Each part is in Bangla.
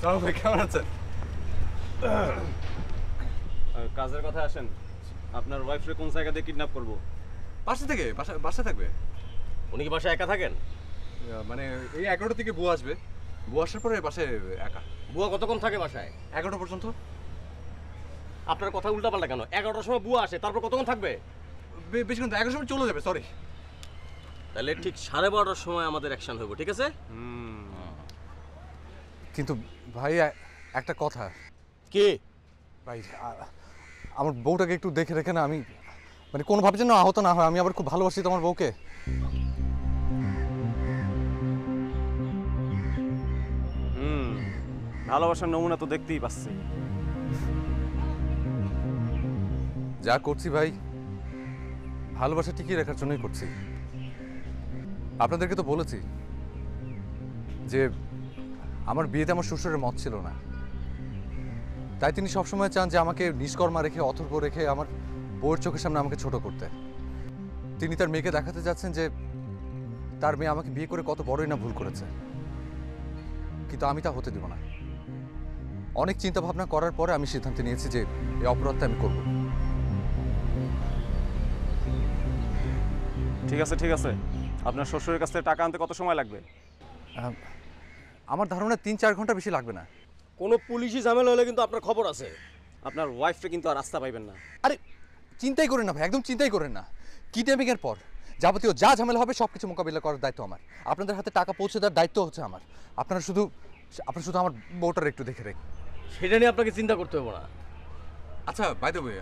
সালাম ভাই, কেমন আছেন? কাজের কথা আসেন, আপনার ওয়াইফরে কোন জায়গা দিয়ে কিডন্যাপ করবো? বাসা থেকে বাসা থাকবে। উনি কি বাসায় একা থাকেন? মানে এই 11টা থেকে বুয়া আসবে, বুয়া আসার পরে বাসায় একা। বুয়া কতক্ষণ থাকে বাসায়? 11টা পর্যন্ত। আপনার কথা উল্টাপাল্টা কেন? 11টার সময় বুয়া আসে, তারপর কতক্ষণ থাকবে? বেশিক্ষণ 11টার সময় চলে যাবে, সরি। তাহলে ঠিক 12:30টার সময় আমাদের অ্যাকশন হইব, ঠিক আছে? কিন্তু ভাই একটা কথা। কি ভাই আমার বউটাকে একটু দেখে রেখে না, আমি মানে কোনোভাবে যেন আহত না হয়। আমি আবার খুব ভালোবাসি তোমার বউকে। ভালোবাসার নমুনা তো দেখতেই পাচ্ছি। যা করছি ভাই ভালোবাসা টিকিয়ে রাখার জন্যই করছি। আপনাদেরকে তো বলেছি যে আমার বিয়েতে আমার শ্বশুরের মত ছিল না, তাই তিনি সবসময় চান যে আমাকে নিষ্কর্মা রেখে, অথর্ব রেখে আমার বউয়ের চোখের সামনে আমাকে ছোট করতে। তিনি তার মেয়েকে দেখাতে যাচ্ছেন যে তার মেয়ে আমাকে বিয়ে করে কত বড়ই না ভুল করেছে, কিন্তু আমি তা হতে দেব না। অনেক চিন্তা ভাবনা করার পরে আমি সিদ্ধান্ত নিয়েছি যে এই অপরাধটা আমি করব। ঠিক আছে ঠিক আছে, আপনার শ্বশুরের কাছ থেকে টাকা আনতে কত সময় লাগবে? আমার ধারণা 3-4 ঘন্টা বেশি লাগবে না। কোনো পুলিশি ঝামেলা হলে কিন্তু আপনার খবর আছে। আপনার ওয়াইফকে কিন্তু আর রাস্তা পাইবেন না। আরে চিন্তাই করেন না ভাই, একদম চিন্তাই করেন না। কিডন্যাপিংয়ের পর যাবতীয় যা ঝামেলা হবে সব কিছু মোকাবিলা করার দায়িত্ব আমার। আপনাদের হাতে টাকা পৌঁছে দেওয়ার দায়িত্ব হচ্ছে আমার। আপনারা শুধু আমার বউটার একটু দেখে রেখে। সেটা নিয়ে আপনাকে চিন্তা করতে হবে না। আচ্ছা বাই দ্য ওয়ে,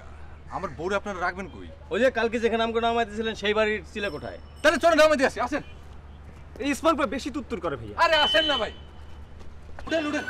আমার বউরে আপনারা রাখবেন কই? ওই যে কালকে যেখানে আমাকে নামাইতেছিলেন সেই বাড়ির ছিলে কোঠায়। তাহলে চলে নামাই দিয়ে আসি, আসেন। এই স্মার্ট বেশি তুত্তুর করে ভাইয়া। আরে আসেন না ভাই, উঠেন উঠেন।